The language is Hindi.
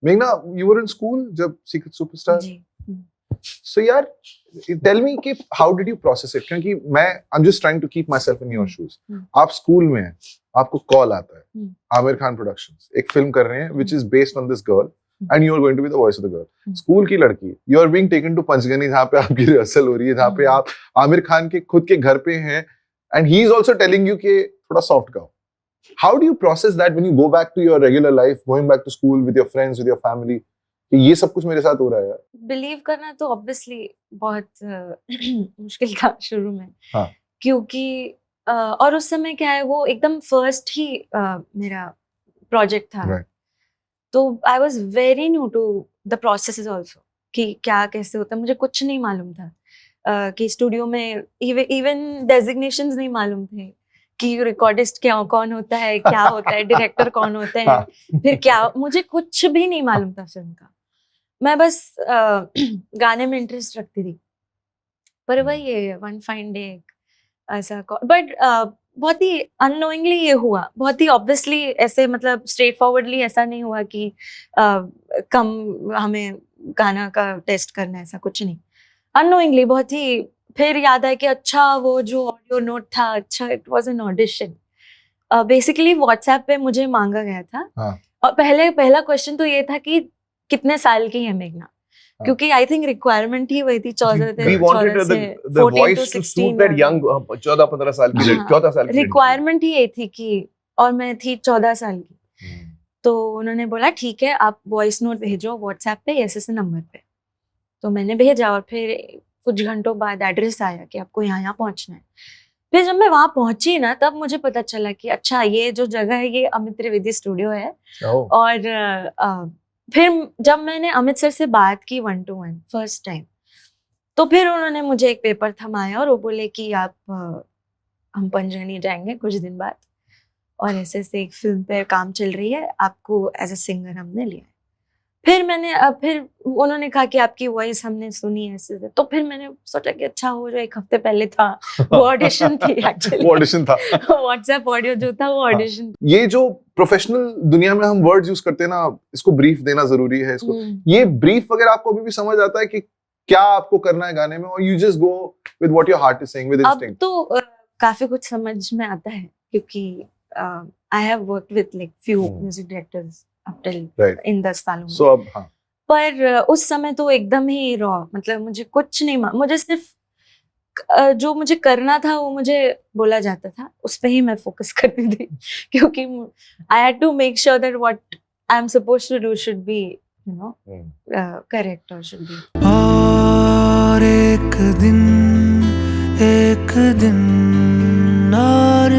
मेघना, you were in school जब Secret Superstar? जी. So यार, tell me कि how did you process it? क्योंकि I'm just trying to keep myself in your shoes. आप स्कूल में हैं, आपको कॉल आता है, आमिर खान प्रोडक्शंस एक फिल्म कर रहे हैं which is based on this girl and you are going to be the voice of the girl. School की लड़की, you are being taken to Panchgani जहाँ पे आपकी रिहर्सल हो रही है, जहाँ पे आप आमिर खान के खुद के घर पे हैं and he is also telling you कि थोड़ा soft गाओ. How do you process that when you go back to your regular life, going back to school with your friends, with your family? कि ये सब कुछ मेरे साथ हो रहा है यार. बिलीव करना तो ऑब्वियसली बहुत मुश्किल था शुरू में. हाँ. क्योंकि और उस समय क्या है, वो एकदम फर्स्ट ही मेरा प्रोजेक्ट था. Right. तो I was very new to the process also कि क्या कैसे होता है. मुझे कुछ नहीं मालूम था कि स्टूडियो में इवन डेजिग्नेशंस नहीं मालूम थे कि रिकॉर्डिस्ट क्या कौन होता है, क्या होता है, डायरेक्टर कौन होते हैं, फिर क्या, मुझे कुछ भी नहीं मालूम था फिल्म का. मैं बस गाने में इंटरेस्ट रखती थी. पर वही है, वन फाइन डे ऐसा. बट बहुत ही अननोइंगली ये हुआ, बहुत ही ऑब्वियसली ऐसे, मतलब स्ट्रेट फॉरवर्डली ऐसा नहीं हुआ कि कम हमें गाना का टेस्ट करना है, ऐसा कुछ नहीं. अननोइंगली बहुत ही. फिर याद आया कि अच्छा वो जो ऑडियो नोट था, अच्छा it was an audition. Basically WhatsApp पे मुझे मांगा गया था. हाँ. और पहला क्वेश्चन तो ये था कि कितने साल की है मेघना, क्योंकि आई थिंक रिक्वायरमेंट ही वही थी 14 We wanted the voice to suit that young 14-15 साल की लड़की, 14 साल की रिक्वायरमेंट ही ये थी कि, और मैं थी 14 साल की. तो उन्होंने बोला ठीक है, आप वॉइस नोट भेजो व्हाट्सएप पे ऐसे नंबर पे. तो मैंने भेजा और फिर कुछ घंटों बाद एड्रेस आया कि आपको यहाँ पहुँचना है. फिर जब मैं वहाँ पहुंची ना, तब मुझे पता चला कि अच्छा ये जो जगह है ये अमित त्रिवेदी स्टूडियो है. और फिर जब मैंने अमित सर से बात की 1-to-1 फर्स्ट टाइम, तो फिर उन्होंने मुझे एक पेपर थमाया और वो बोले कि आप हम पंचगनी जाएंगे कुछ दिन बाद, और ऐसे ऐसे एक फिल्म पे काम चल रही है, आपको एज अ सिंगर हमने लिया है. फिर उन्होंने कहा कि आपकी वॉइस हमने सुनी है ऐसे. तो फिर मैंने सोचा कि अच्छा, वो जो एक हफ्ते पहले था वो ऑडिशन थी एक्चुअली. वो ऑडिशन था. व्हाट्सएप ऑडियो जो था वो ऑडिशन. ये जो प्रोफेशनल दुनिया में हम वर्ड्स यूज करते हैं ना, इसको ब्रीफ देना जरूरी है, इसको ये ब्रीफ वगैरह आपको अभी भी समझ आता है कि क्या आपको करना है गाने में, और you just go with what your heart is saying with instinct? अब तो काफी कुछ समझ में आता है, क्योंकि I have worked with like few music directors up till इन 10 सालों में. So, अब हाँ. पर उस समय तो एकदम ही रॉ, मतलब मुझे कुछ नहीं, मुझे सिर्फ जो मुझे करना था वो मुझे बोला जाता था, उस पे ही मैं फोकस करती थी. क्योंकि I had to make sure that what I am supposed to do should be, you know, correct और शुड बी. और एक दिन और